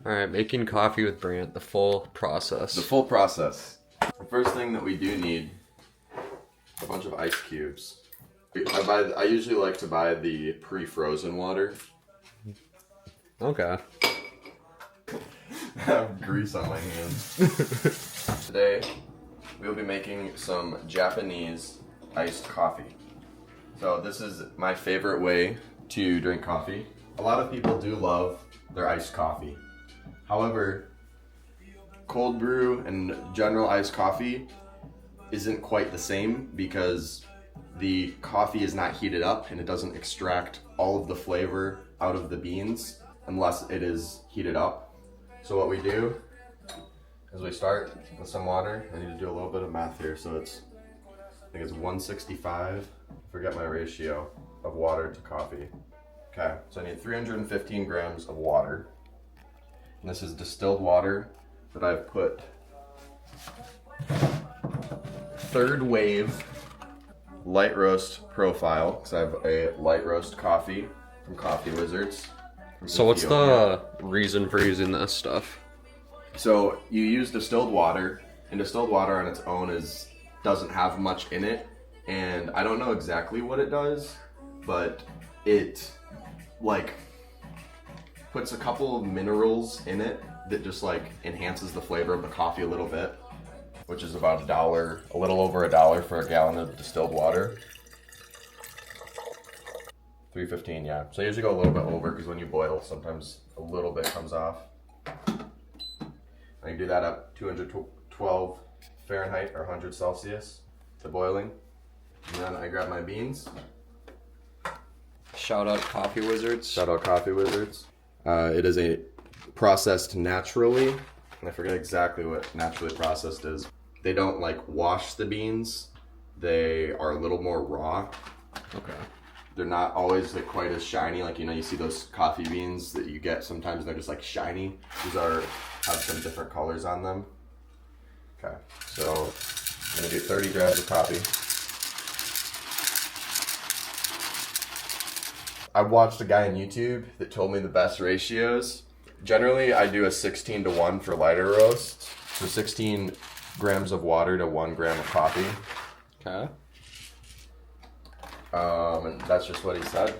All right, making coffee with Brant, the full process. The full process. The first thing that we do need, a bunch of ice cubes. I usually like to buy the pre-frozen water. Okay. I have grease on my hands. Today, we'll be making some Japanese iced coffee. So this is my favorite way to drink coffee. A lot of people do love their iced coffee. However, cold brew and general iced coffee isn't quite the same because the coffee is not heated up and it doesn't extract all of the flavor out of the beans unless it is heated up. So what we do is we start with some water. I need to do a little bit of math here. So I think it's 165. I forget my ratio of water to coffee. Okay, so I need 315 grams of water. And this is distilled water that I've put third wave light roast profile, because I have a light roast coffee from Coffee Wizards. So what's the reason for using this stuff? So you use distilled water, and distilled water on its own doesn't have much in it, and I don't know exactly what it does, but it puts a couple of minerals in it that just enhances the flavor of the coffee a little bit, which is about $1, a little over $1 for a gallon of distilled water. 315, yeah. So I usually go a little bit over because when you boil, sometimes a little bit comes off. I can do that up 212 Fahrenheit or 100 Celsius to boiling. And then I grab my beans. Shout out Coffee Wizards. Shout out Coffee Wizards. It is a processed naturally, and I forget exactly what naturally processed is. They don't wash the beans. They are a little more raw. Okay. They're not always quite as shiny. You see those coffee beans that you get sometimes, they're just shiny. These have some different colors on them. Okay, so I'm gonna do 30 grams of coffee. I watched a guy on YouTube that told me the best ratios. Generally, I do a 16-to-1 for lighter roasts. So 16 grams of water to 1 gram of coffee. Okay. And that's just what he said.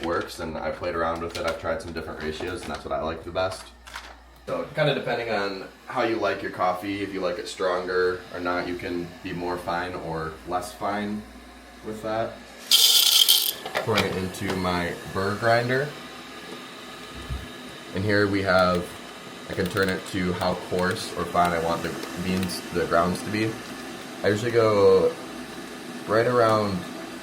Works, and I played around with it. I've tried some different ratios, and that's what I like the best. So kind of depending on how you like your coffee, if you like it stronger or not, you can be more fine or less fine with that. Pouring it into my burr grinder. And here we have, I can turn it to how coarse or fine I want the grounds to be. I usually go right around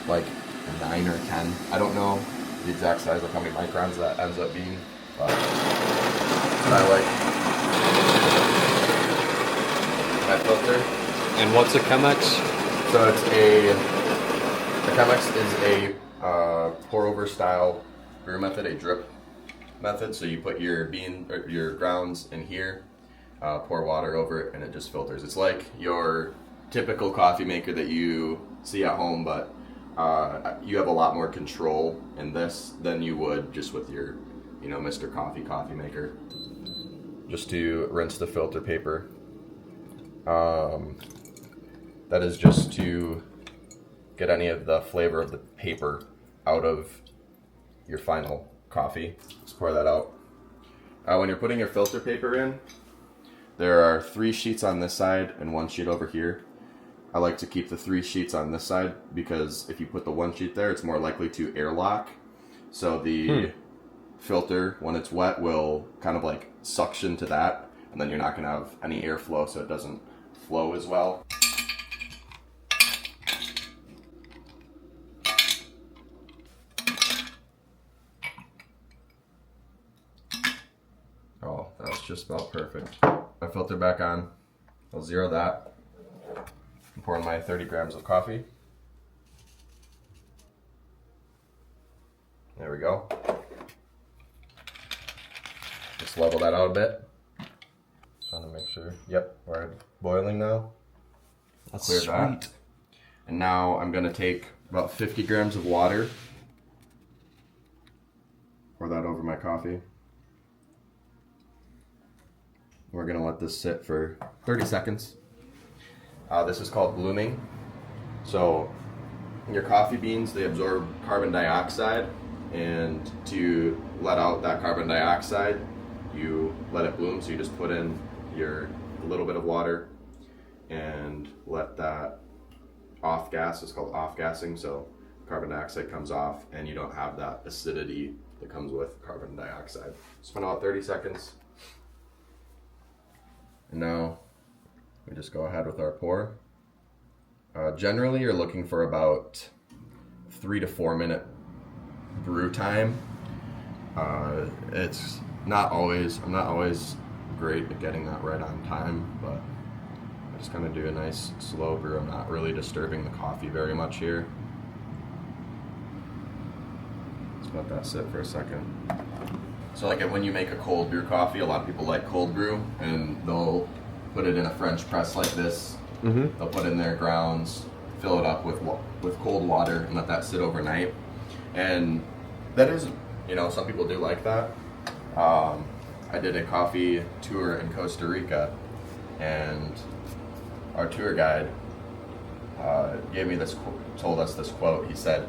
9 or 10. I don't know the exact size of how many microns that ends up being, but that's what I like. My filter. And what's a Chemex? So the Chemex is a pour over style brew method, a drip method. So you put your grounds in here, pour water over it, and it just filters. It's like your typical coffee maker that you see at home, but you have a lot more control in this than you would just with your, Mr. Coffee maker. Just to rinse the filter paper. That is just to get any of the flavor of the paper out of your final coffee. Just pour that out. When you're putting your filter paper in, there are 3 sheets on this side and 1 sheet over here. I like to keep the 3 sheets on this side because if you put the 1 sheet there, it's more likely to airlock. So the filter, when it's wet, will kind of suction to that, and then you're not going to have any airflow, so it doesn't flow as well. Oh, that was just about perfect. My filter back on. I'll zero that. I'm pouring my 30 grams of coffee. There we go. Just level that out a bit. Trying to make sure. Yep, we're boiling now. That's Clear sweet. that. And now I'm going to take about 50 grams of water. Pour that over my coffee. We're gonna let this sit for 30 seconds. This is called blooming. So your coffee beans, they absorb carbon dioxide, and to let out that carbon dioxide, you let it bloom. So you just put in a little bit of water and let that off gas. It's called off gassing. So carbon dioxide comes off and you don't have that acidity that comes with carbon dioxide. Spin about 30 seconds. And now we just go ahead with our pour. Generally, you're looking for about 3 to 4 minute brew time. It's not always, I'm not always great at getting that right on time, but I just kind of do a nice slow brew. I'm not really disturbing the coffee very much here. Let's let that sit for a second. So like when you make a cold brew coffee, a lot of people like cold brew, and they'll put it in a French press like this. Mm-hmm. They'll put in their grounds, fill it up with cold water, and let that sit overnight. And that is, some people do like that. I did a coffee tour in Costa Rica, and our tour guide told us this quote. He said,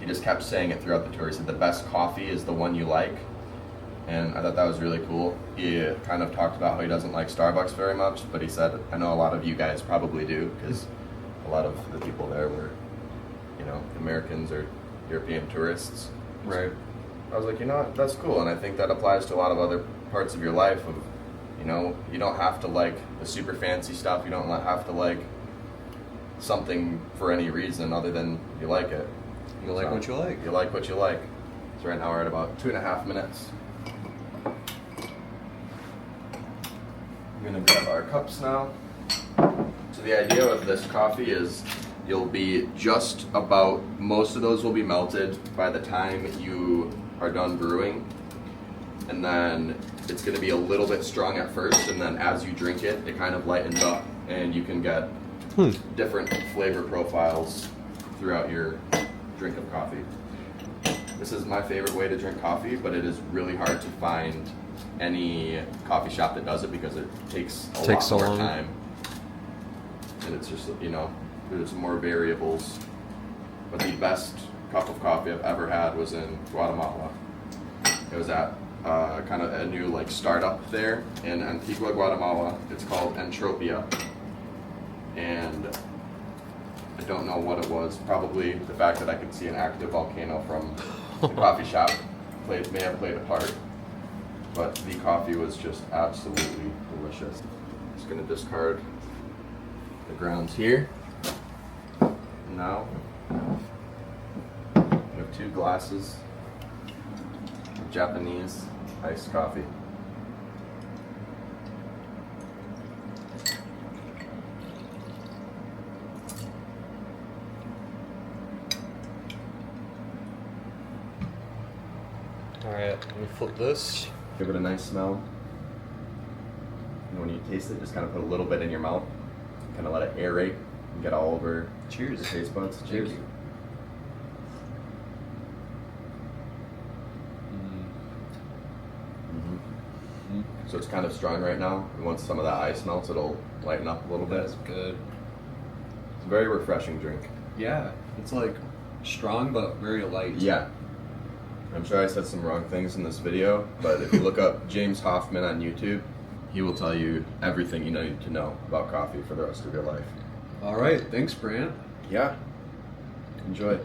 he just kept saying it throughout the tour. He said, the best coffee is the one you like. And I thought that was really cool. He kind of talked about how he doesn't like Starbucks very much, but he said, I know a lot of you guys probably do, because a lot of the people there were, Americans or European tourists. Right. I was like, that's cool. And I think that applies to a lot of other parts of your life of, you don't have to like the super fancy stuff. You don't have to like something for any reason other than you like it. You like what you like. You like what you like. So right now we're at about 2.5 minutes. I'm gonna grab our cups now. So the idea of this coffee is you'll be just about, most of those will be melted by the time you are done brewing. And then it's gonna be a little bit strong at first, and then as you drink it, it kind of lightens up, and you can get different flavor profiles throughout your drink of coffee. This is my favorite way to drink coffee, but it is really hard to find any coffee shop that does it because it takes a lot more time. And it's just, there's more variables. But the best cup of coffee I've ever had was in Guatemala. It was at kind of a new startup there in Antigua, Guatemala. It's called Entropia. And I don't know what it was. Probably the fact that I could see an active volcano from the coffee shop may have played a part. But the coffee was just absolutely delicious. Just gonna discard the grounds here. Now we have 2 glasses of Japanese iced coffee. Alright, let me flip this. Give it a nice smell. And when you taste it, just kind of put a little bit in your mouth. Kind of let it aerate and get all over Cheers. the taste buds. Cheers. Thank you. So it's kind of strong right now. And once some of that ice melts, it'll lighten up a little bit. That's good. It's a very refreshing drink. Yeah, it's strong but very light. Yeah. I'm sure I said some wrong things in this video, but if you look up James Hoffman on YouTube, he will tell you everything you need to know about coffee for the rest of your life. All right, thanks, Brant. Yeah. Enjoy.